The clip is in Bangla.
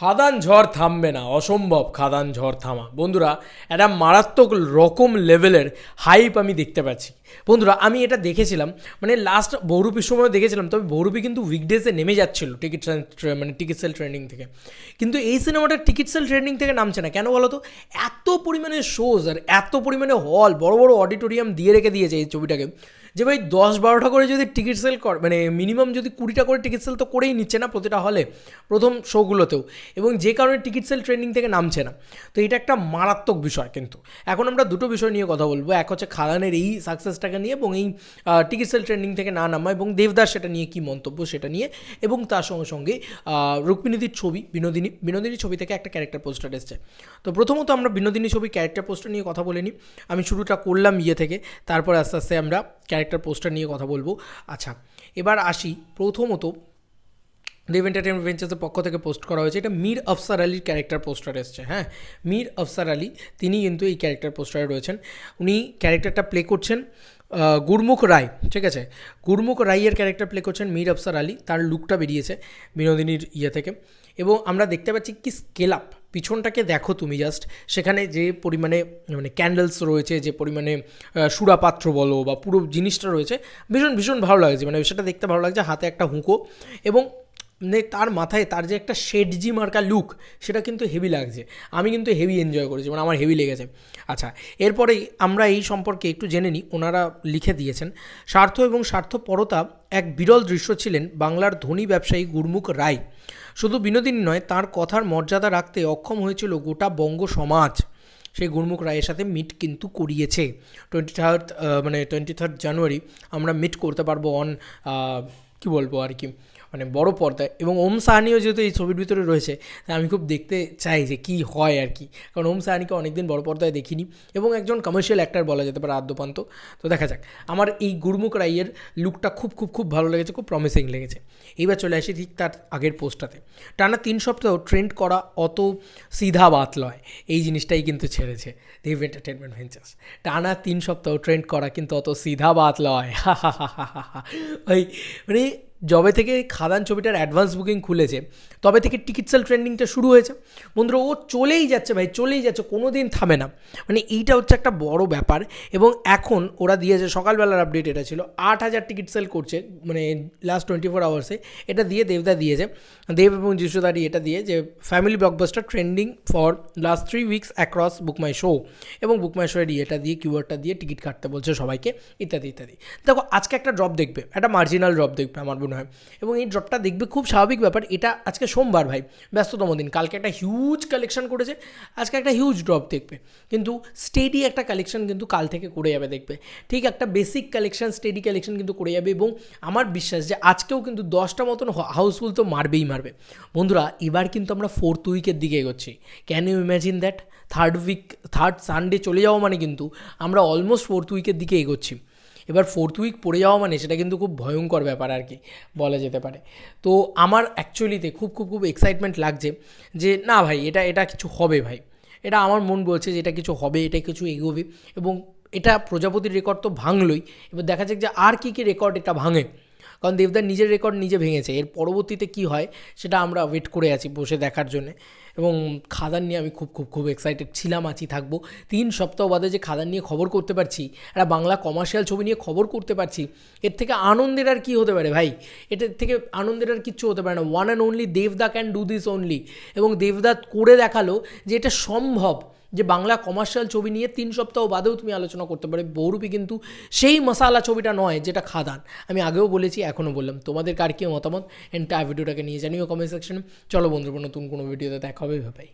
খাদান ঝড় থামবে না, অসম্ভব খাদান ঝড় থামা। বন্ধুরা, একটা মারাত্মক রকম লেভেলের হাইপ আমি দেখতে পাচ্ছি। বন্ধুরা, আমি এটা দেখেছিলাম, মানে লাস্ট বহুরূপীর সময় দেখেছিলাম, তবে বহুরূপী কিন্তু উইকডেজে নেমে যাচ্ছিল টিকিট সেল ট্রেন্ডিং থেকে। কিন্তু এই সিনেমাটার টিকিট সেল ট্রেন্ডিং থেকে নামছে না কেন বলো তো? এত পরিমাণে শোজ আর এত পরিমাণে হল, বড় বড় অডিটোরিয়াম দিয়ে রেখে দিয়েছে এই ছবিটাকে, যে ভাই 10-12টা করে যদি টিকিট সেল মানে মিনিমাম যদি 20টা করে টিকিট সেল তো করেই নিচ্ছে না প্রতিটা হলে প্রথম শোগুলোতেও, এবং যে কারণে টিকিট সেল ট্রেন্ডিং থেকে নামছে না। তো এটা একটা মারাত্মক বিষয়। কিন্তু এখন আমরা দুটো বিষয় নিয়ে কথা বলবো, এক হচ্ছে খাদানের এই সাকসেসটাকে নিয়ে এবং এই টিকিট সেল ট্রেন্ডিং থেকে না নামা, এবং দেবদাস সেটা নিয়ে কী মন্তব্য সেটা নিয়ে, এবং তার সঙ্গে সঙ্গে রুক্মিণীদির ছবি বিনোদিনী ছবি থেকে একটা ক্যারেক্টার পোস্টার এসছে। তো প্রথমত আমরা বিনোদিনী ছবি ক্যারেক্টার পোস্টার নিয়ে কথা বলে নিই। আমি শুরুটা করলাম থেকে, তারপর আস্তে আস্তে আমরা ক্যারেক্টার পোস্টার নিয়ে কথা বলবো। আচ্ছা, এবার আসি। প্রথমত দেব এন্টারটেনমেন্ট ভেঞ্চার্সের পক্ষ থেকে পোস্ট করা হয়েছে, এটা মীর আফসার আলীর ক্যারেক্টার পোস্টার এসছে। হ্যাঁ, মীর আফসার আলী তিনি কিন্তু এই ক্যারেক্টার পোস্টারে রয়েছেন। উনি ক্যারেক্টারটা প্লে করছেন গুরমুখ রায়, ঠিক আছে, গুরমুখ রাইয়ের ক্যারেক্টার প্লে করছেন মীর আফসার আলী। তার লুকটা বেরিয়েছে বিনোদিনীর থেকে, এবং আমরা দেখতে পাচ্ছি কি স্কেল আপ। পিছনটাকে দেখো তুমি জাস্ট, সেখানে যে পরিমাণে মানে ক্যান্ডেলস রয়েছে, যে পরিমাণে সুরাপাত্র বলো বা পুরো জিনিসটা রয়েছে, ভীষণ ভীষণ ভালো লাগছে। মানে সেটা দেখতে ভালো লাগছে। হাতে একটা হুঁকো, এবং মানে তার মাথায় তার যে একটা শেডজি মার্কা লুক, সেটা কিন্তু হেভি লাগছে। আমি কিন্তু হেভি এনজয় করেছি, মানে আমার হেভি লেগেছে। আচ্ছা, এরপরেই আমরা এই সম্পর্কে একটু জেনে নিই। ওনারা লিখে দিয়েছেন, স্বার্থ এবং স্বার্থপরতা এক বিরল দৃশ্য ছিলেন বাংলার ধনী ব্যবসায়ী গুরমুখ রায়। শুধু বিনোদিনী নয়, তার কথার মর্যাদা রাখতে অক্ষম হয়েছিল গোটা বঙ্গ সমাজ। সেই গুরমুখ রায়ের সাথে মিট কিন্তু করিয়েছে। 23 জানুয়ারি আমরা মিট করতে পারবো অন কী বলবো আর কি, মানে বড় পর্দায়। এবং ওম সাহানিও যেহেতু এই ছবির ভিতরে রয়েছে, তাই আমি খুব দেখতে চাই যে কী হয় আর কি, কারণ ওম সাহানিকে অনেকদিন বড় পর্দায় দেখিনি, এবং একজন কমার্শিয়াল অ্যাক্টর বলা যেতে পারে আদ্যপান্ত। তো দেখা যাক। আমার এই গুরমুখ রাইয়ের লুকটা খুব খুব খুব ভালো লেগেছে, খুব প্রমিসিং লেগেছে। এইবার চলে আসি ঠিক তার আগের পোস্টটাতে। টানা 3 সপ্তাহ ট্রেন্ড করা অত সিধা বাত লয়, এই জিনিসটাই কিন্তু ছেড়েছে দেব এন্টারটেনমেন্ট ভেঞ্চার্স। টানা 3 সপ্তাহ ট্রেন্ড করা কিন্তু অত সিধা বাত লয়। ভাই, মানে যবে থেকে খাদান ছবিটার অ্যাডভান্স বুকিং খুলেছে, তবে থেকে টিকিট সেল ট্রেন্ডিংটা শুরু হয়েছে। বন্ধুরা, ও চলেই যাচ্ছে ভাই, চলেই যাচ্ছে, কোনো দিন থামে না। মানে এইটা হচ্ছে একটা বড় ব্যাপার। এবং এখন ওরা দিয়েছে, সকালবেলার আপডেট এটা ছিল, 8,000 টিকিট সেল করছে, মানে লাস্ট 24 আওয়ার্সে। এটা দিয়ে দেবদা দিয়েছে, দেব এবং যিশুদারি এটা দিয়ে, যে family blockbuster trending for last 3 weeks across book my show, এবং বুক মাই শোয়ের এটা দিয়ে কিওয়ার্ডটা দিয়ে টিকিট কাটতে বলছে সবাইকে, ইত্যাদি ইত্যাদি। দেখো, আজকে একটা ড্রপ দেখবে, একটা মার্জিনাল ড্রপ দেখবে আমার মনে হয়, এবং এই ড্রপটা দেখবে খুব স্বাভাবিক ব্যাপার। এটা আজকে সোমবার ভাই, ব্যস্ততম দিন। কালকে একটা হিউজ কালেকশন করেছে, আজকে একটা হিউজ ড্রপ দেখবে, কিন্তু স্টেডি একটা কালেকশন কিন্তু কাল থেকে করে যাবে দেখবে। ঠিক একটা বেসিক কালেকশন, স্টেডি কালেকশন কিন্তু করে যাবে, এবং আমার বিশ্বাস যে আজকেও কিন্তু 10টা মতন হাউসফুল তো মারবেই মারবে। বন্ধুরা, এবার কিন্তু আমরা 4th উইকের দিকে এগোচ্ছি। Can you imagine that? Third Sunday চলে যাওয়া মানে কিন্তু আমরা অলমোস্ট 4th উইকের দিকে এগোচ্ছি। এবার 4th উইক পড়ে যাওয়া মানে সেটা কিন্তু খুব ভয়ঙ্কর ব্যাপার আর কি বলা যেতে পারে। তো আমার অ্যাকচুয়ালিতে খুব খুব খুব এক্সাইটমেন্ট লাগছে যে না ভাই, এটা কিছু হবে ভাই। এটা আমার মন বলছে যে এটা কিছু হবে, এটা কিছু এগোবে, এবং এটা প্রজাপতির রেকর্ড তো ভাঙলই। এবার দেখা যাক যে আর কী রেকর্ড এটা ভাঙে, কারণ দেবদার নিজের রেকর্ড নিজে ভেঙেছে। এর পরবর্তীতে কী হয় সেটা আমরা ওয়েট করে আছি বসে দেখার জন্যে। এবং খাদান নিয়ে আমি খুব খুব খুব এক্সাইটেড ছিলাম, আছি, থাকবো। 3 সপ্তাহ বাদে যে খাদান নিয়ে খবর করতে পারছি, একটা বাংলা কমার্শিয়াল ছবি নিয়ে খবর করতে পারছি, এর থেকে আনন্দের আর কী হতে পারে ভাই? এটার থেকে আনন্দের আর কিচ্ছু হতে পারে না। ওয়ান অ্যান্ড অনলি দেবদা ক্যান ডু দিস অনলি, এবং দেবদা করে দেখালো যে এটা সম্ভব, যে বাংলা কমার্শিয়াল ছবি নিয়ে 3 সপ্তাহ বাদেও তুমি আলোচনা করতে পারো। বহুরূপী কিন্তু সেই মশালা ছবিটা নয় যেটা খাদান। আমি আগেও বলেছি, এখনও বললাম। তোমাদের কার কী মতামত এন্টায়ার ভিডিওটাকে নিয়ে জানিও কমেন্ট সেকশনে। চলো বন্ধুরা, নতুন কোনো ভিডিওতে দেখা হবে ভাই।